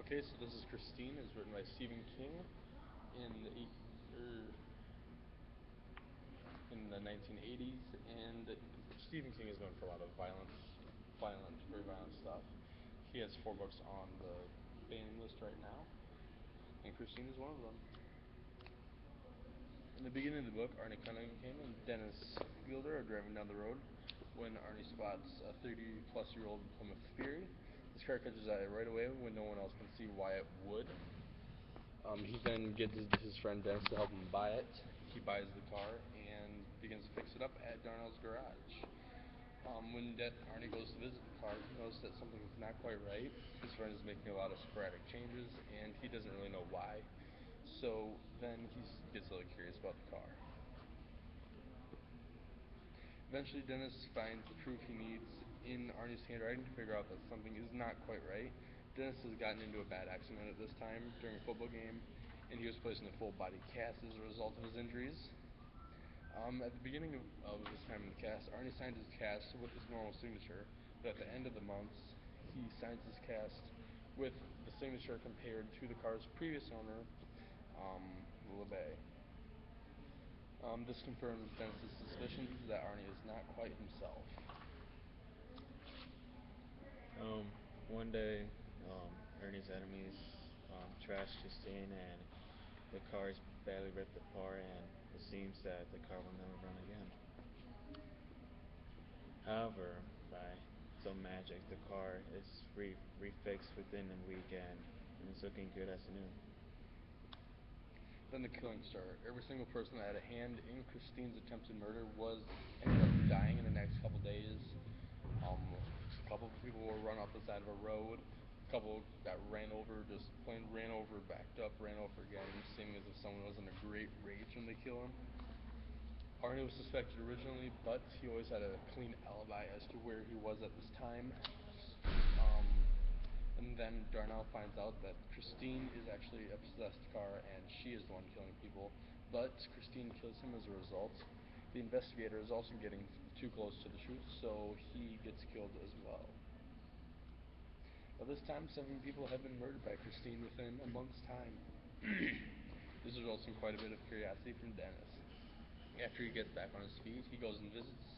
Okay, so this is Christine. It's written by Stephen King in the in the 1980s, and Stephen King is known for a lot of very violent stuff. He has 4 books on the banning list right now, and Christine is one of them. In the beginning of the book, Arnie Cunningham and Dennis Fielder are driving down the road when Arnie spots a 30-plus-year-old Plymouth Fury. This car catches his eye right away when no one else can see why it would. He then gets his friend Dennis to help him buy it. He buys the car and begins to fix it up at Darnell's garage. When Arnie goes to visit the car, he notices that something is not quite right. His friend is making a lot of sporadic changes, and he doesn't really know why. So then he gets a little curious about the car. Eventually, Dennis finds the proof he needs in Arnie's handwriting to figure out that something is not quite right. Dennis has gotten into a bad accident at this time during a football game, and he was placed in a full-body cast as a result of his injuries. At the beginning of his time in the cast, Arnie signed his cast with his normal signature, but at the end of the month, he signs his cast with the signature compared to the car's previous owner, LeBay. This confirms Dennis' suspicions that Arnie is not quite himself. One day, Ernie's enemies trashed Christine, and the car is badly ripped apart, and it seems that the car will never run again. However, by some magic, the car is refixed within a week, and it's looking good as new. Then the killing started. Every single person that had a hand in Christine's attempted murder ended up dying in the next couple days. A couple of people were run off the side of a road. A couple got ran over, just plain ran over, backed up, ran over again, seeming as if someone was in a great rage when they kill him. Arnie was suspected originally, but he always had a clean alibi as to where he was at this time. And then Darnell finds out that Christine is actually a possessed car and she is the one killing people, but Christine kills him as a result. The investigator is also getting too close to the truth, so he gets killed as well. By this time, 7 people have been murdered by Christine within a month's time. This results in quite a bit of curiosity from Dennis. After he gets back on his feet, he goes and visits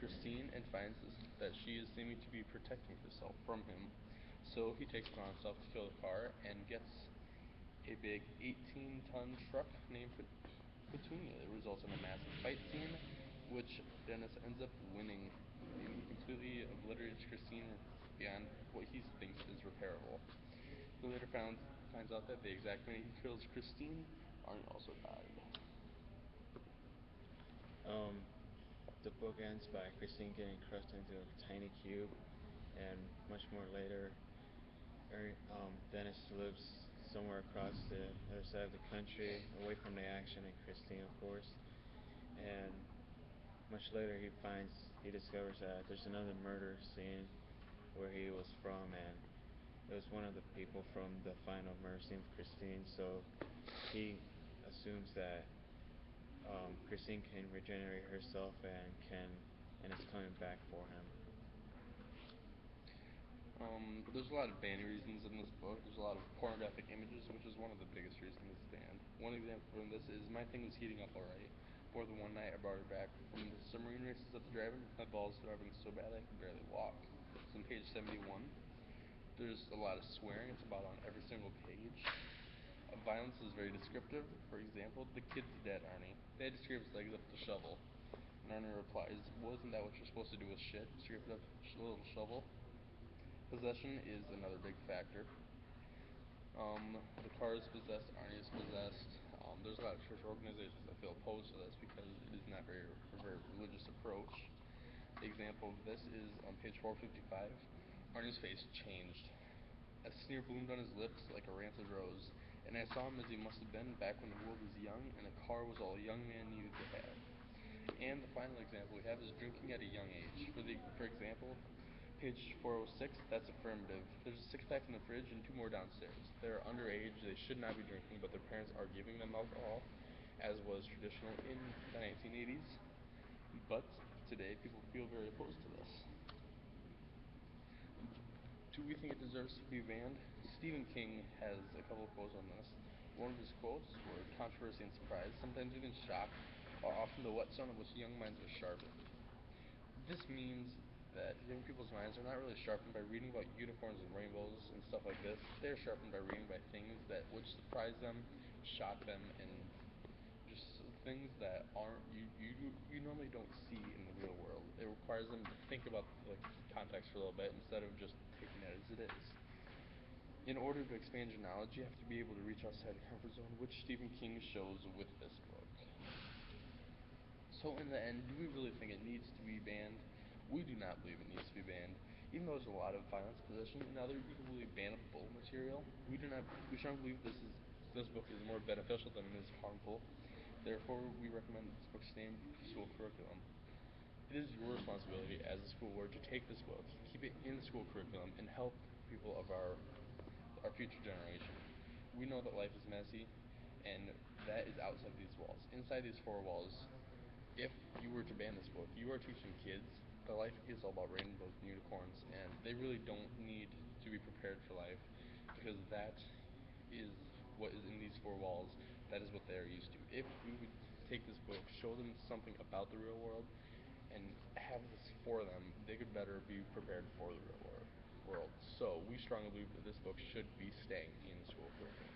Christine and finds that she is seeming to be protecting herself from him. So he takes it on himself to kill the car and gets a big 18-ton truck named Petunia. It results in a massive fight scene, which Dennis ends up winning. He completely obliterates Christine beyond what he thinks is repairable. He later finds out that the exact minute he kills Christine, Arnie also died. The book ends by Christine getting crushed into a tiny cube, and much more later, Dennis lives somewhere across the other side of the country, away from the action and Christine, of course. And much later, he discovers that there's another murder scene where he was from, and it was one of the people from the final murder scene of Christine. So he assumes that Christine can regenerate herself and is coming back for him. There's a lot of banning reasons in this book. There's a lot of pornographic images, which is one of the biggest reasons it's banned. One example from this is my thing was heating up alright. More than one night I brought her back from the submarine races at the drive-in. My balls were rubbing so bad I could barely walk. It's on page 71. There's a lot of swearing. It's about on every single page. Violence is very descriptive. For example, the kid's dead, Arnie. They had to scrape his legs up with a shovel. And Arnie replies, wasn't that what you're supposed to do with shit? Scrape it up with a little shovel? Possession is another big factor. The car is possessed, Arnie is possessed. There's a lot of church organizations that feel opposed to this because it is not a very religious approach. The example of this is on page 455. Arnie's face changed. A sneer bloomed on his lips like a rancid rose, and I saw him as he must have been back when the world was young and a car was all a young man needed to have. And the final example we have is drinking at a young age. For example, page 406, that's affirmative. There's a 6-pack in the fridge and 2 more downstairs. They're underage, they should not be drinking, but their parents are giving them alcohol, as was traditional in the 1980s. But today, people feel very opposed to this. Do we think it deserves to be banned? Stephen King has a couple of quotes on this. One of his quotes were controversy and surprise, sometimes even shock, are often the whetstone on which young minds are sharpened. This means that young people's minds are not really sharpened by reading about unicorns and rainbows and stuff like this. They're sharpened by reading by things that would surprise them, shock them, and just things that aren't you normally don't see in the real world. It requires them to think about the context for a little bit instead of just taking it as it is. In order to expand your knowledge, you have to be able to reach outside the comfort zone, which Stephen King shows with this book. So in the end, do we really think it needs to be banned? We do not believe it needs to be banned. Even though there's a lot of violence possession and other equally bannable material, we strongly believe this book is more beneficial than it is harmful. Therefore, we recommend that this book stay in school curriculum. It is your responsibility as a school board to take this book, keep it in the school curriculum, and help people of our future generation. We know that life is messy, and that is outside these walls. Inside these four walls, if you were to ban this book, you are teaching kids that life is all about rainbows and unicorns, and they really don't need to be prepared for life, because that is what is in these four walls. That is what they are used to. If we would take this book, show them something about the real world, and have this for them, they could better be prepared for the real world. So we strongly believe that this book should be staying in school curriculum.